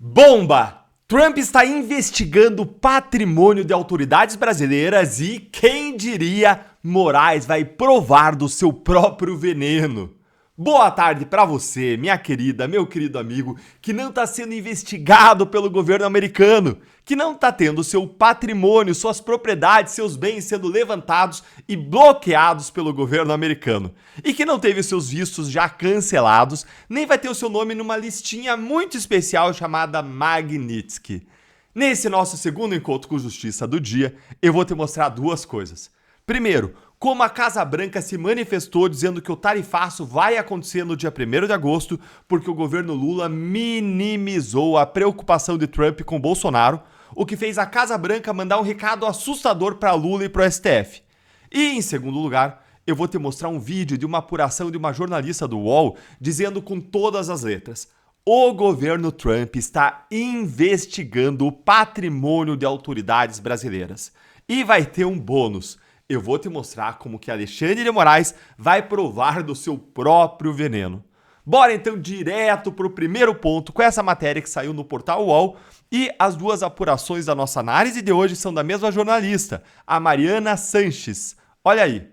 Bomba! Trump está investigando o patrimônio de autoridades brasileiras e, quem diria, Moraes vai provar do seu próprio veneno. Boa tarde para você, minha querida, meu querido amigo, que não está sendo investigado pelo governo americano, que não está tendo seu patrimônio, suas propriedades, seus bens sendo levantados e bloqueados pelo governo americano, e que não teve seus vistos já cancelados, nem vai ter o seu nome numa listinha muito especial chamada Magnitsky. Nesse nosso segundo encontro com justiça do dia, eu vou te mostrar duas coisas. Primeiro, como a Casa Branca se manifestou dizendo que o tarifaço vai acontecer no dia 1º de agosto porque o governo Lula minimizou a preocupação de Trump com Bolsonaro, o que fez a Casa Branca mandar um recado assustador para Lula e para o STF. E, em segundo lugar, eu vou te mostrar um vídeo de uma apuração de uma jornalista do UOL dizendo com todas as letras: o governo Trump está investigando o patrimônio de autoridades brasileiras. E vai ter um bônus. Eu vou te mostrar como que Alexandre de Moraes vai provar do seu próprio veneno. Bora então direto para o primeiro ponto com essa matéria que saiu no portal UOL, e as duas apurações da nossa análise de hoje são da mesma jornalista, a Mariana Sanches. Olha aí.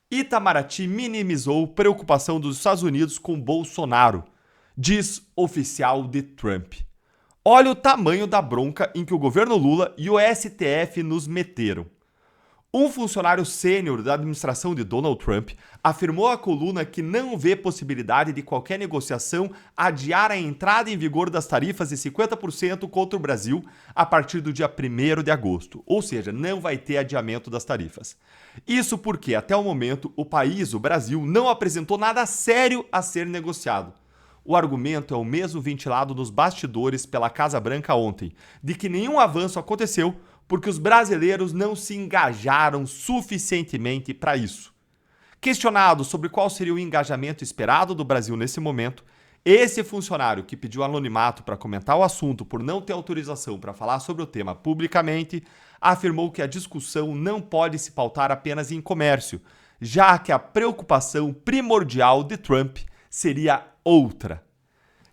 Itamaraty minimizou preocupação dos Estados Unidos com Bolsonaro, diz oficial de Trump. Olha o tamanho da bronca em que o governo Lula e o STF nos meteram. Um funcionário sênior da administração de Donald Trump afirmou à coluna que não vê possibilidade de qualquer negociação adiar a entrada em vigor das tarifas de 50% contra o Brasil a partir do dia 1º de agosto, ou seja, não vai ter adiamento das tarifas. Isso porque, até o momento, o país, o Brasil, não apresentou nada sério a ser negociado. O argumento é o mesmo ventilado nos bastidores pela Casa Branca ontem, de que nenhum avanço aconteceu porque os brasileiros não se engajaram suficientemente para isso. Questionado sobre qual seria o engajamento esperado do Brasil nesse momento, esse funcionário que pediu anonimato para comentar o assunto por não ter autorização para falar sobre o tema publicamente, afirmou que a discussão não pode se pautar apenas em comércio, já que a preocupação primordial de Trump seria outra.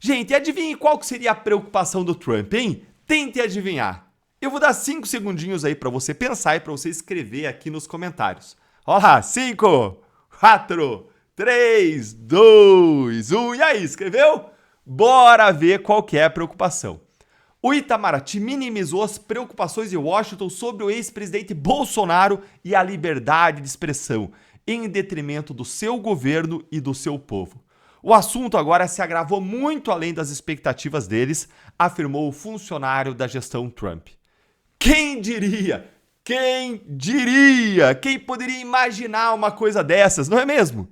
Gente, adivinhe qual que seria a preocupação do Trump, hein? Tente adivinhar. Eu vou dar 5 segundinhos aí para você pensar e para você escrever aqui nos comentários. Olha lá, 5, 4, 3, 2, 1. E aí, escreveu? Bora ver qual que é a preocupação. O Itamaraty minimizou as preocupações de Washington sobre o ex-presidente Bolsonaro e a liberdade de expressão, em detrimento do seu governo e do seu povo. O assunto agora se agravou muito além das expectativas deles, afirmou o funcionário da gestão Trump. Quem diria? Quem diria? Quem poderia imaginar uma coisa dessas, não é mesmo?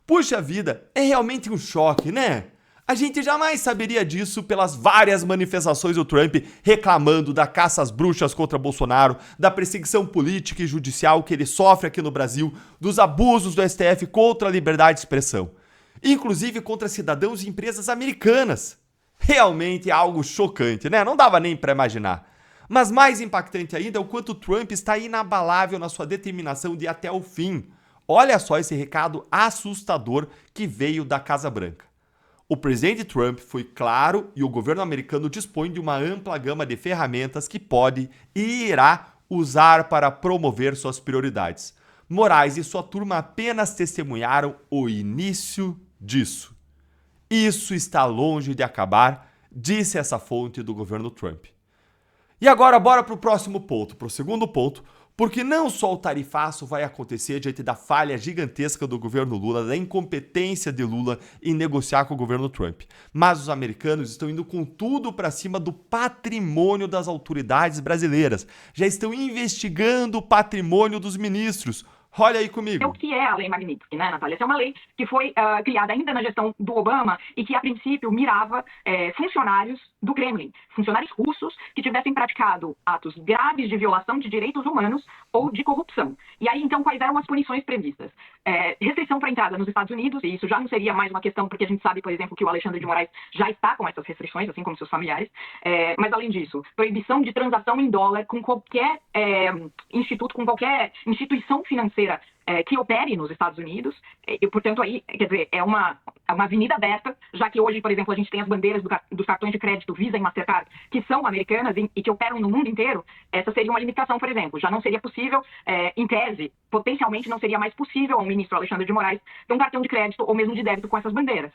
Puxa vida, é realmente um choque, né? A gente jamais saberia disso pelas várias manifestações do Trump reclamando da caça às bruxas contra Bolsonaro, da perseguição política e judicial que ele sofre aqui no Brasil, dos abusos do STF contra a liberdade de expressão, inclusive contra cidadãos e empresas americanas. Realmente é algo chocante, né? Não dava nem para imaginar. Mas mais impactante ainda é o quanto Trump está inabalável na sua determinação de ir até o fim. Olha só esse recado assustador que veio da Casa Branca. O presidente Trump foi claro e o governo americano dispõe de uma ampla gama de ferramentas que pode e irá usar para promover suas prioridades. Moraes e sua turma apenas testemunharam o início disso. Isso está longe de acabar, disse essa fonte do governo Trump. E agora bora para o próximo ponto, para o segundo ponto, porque não só o tarifaço vai acontecer diante da falha gigantesca do governo Lula, da incompetência de Lula em negociar com o governo Trump, mas os americanos estão indo com tudo para cima do patrimônio das autoridades brasileiras. Já estão investigando o patrimônio dos ministros. Olha aí comigo. O que é a Lei Magnitsky, né, Natália? Essa é uma lei que foi criada ainda na gestão do Obama e que, a princípio, mirava funcionários do Kremlin, funcionários russos que tivessem praticado atos graves de violação de direitos humanos ou de corrupção. E aí, então, quais eram as punições previstas? Restrição para entrada nos Estados Unidos, e isso já não seria mais uma questão, porque a gente sabe, por exemplo, que o Alexandre de Moraes já está com essas restrições, assim como seus familiares. Mas, além disso, proibição de transação em dólar com qualquer instituto, com qualquer instituição financeira que opere nos Estados Unidos, e, portanto, aí, quer dizer, é uma avenida aberta, já que hoje, por exemplo, a gente tem as bandeiras dos cartões de crédito Visa e Mastercard, que são americanas e que operam no mundo inteiro. Essa seria uma limitação, por exemplo. Já não seria possível, em tese, potencialmente não seria mais possível ao ministro Alexandre de Moraes ter um cartão de crédito ou mesmo de débito com essas bandeiras.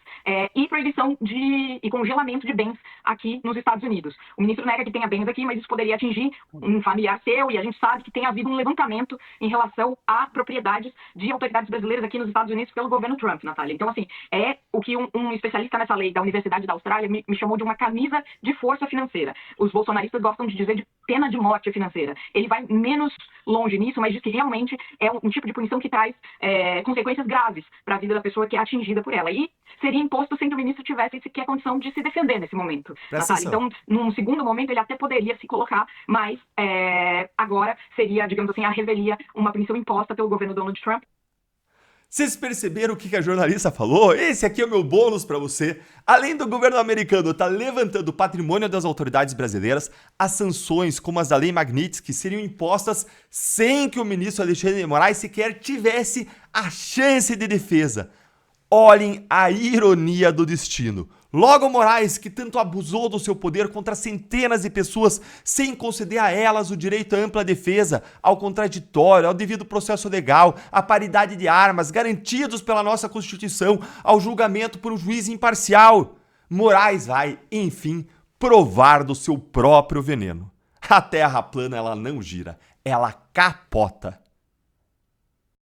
E proibição e congelamento de bens aqui nos Estados Unidos. O ministro nega que tenha bens aqui, mas isso poderia atingir um familiar seu, e a gente sabe que tem havido um levantamento em relação a propriedades de autoridades brasileiras aqui nos Estados Unidos pelo governo Trump, Natália. Então, assim, é o que um especialista nessa lei da Universidade da Austrália me chamou de uma camisa de força financeira. Os bolsonaristas gostam de dizer de pena de morte financeira. Ele vai menos longe nisso, mas diz que realmente é um tipo de punição que traz consequências graves para a vida da pessoa que é atingida por ela. E seria imposto sem que o ministro tivesse sequer condição de se defender nesse momento, Natália. Então, num segundo momento, ele até poderia se colocar, mas agora seria, digamos assim, a revelia, uma punição imposta pelo governo Donald Trump. Vocês perceberam o que a jornalista falou? Esse aqui é o meu bônus para você. Além do governo americano estar levantando o patrimônio das autoridades brasileiras, as sanções, como as da Lei Magnitsky, seriam impostas sem que o ministro Alexandre de Moraes sequer tivesse a chance de defesa. Olhem a ironia do destino. Logo Moraes, que tanto abusou do seu poder contra centenas de pessoas sem conceder a elas o direito à ampla defesa, ao contraditório, ao devido processo legal, à paridade de armas, garantidos pela nossa Constituição, ao julgamento por um juiz imparcial. Moraes vai, enfim, provar do seu próprio veneno. A terra plana ela não gira, ela capota.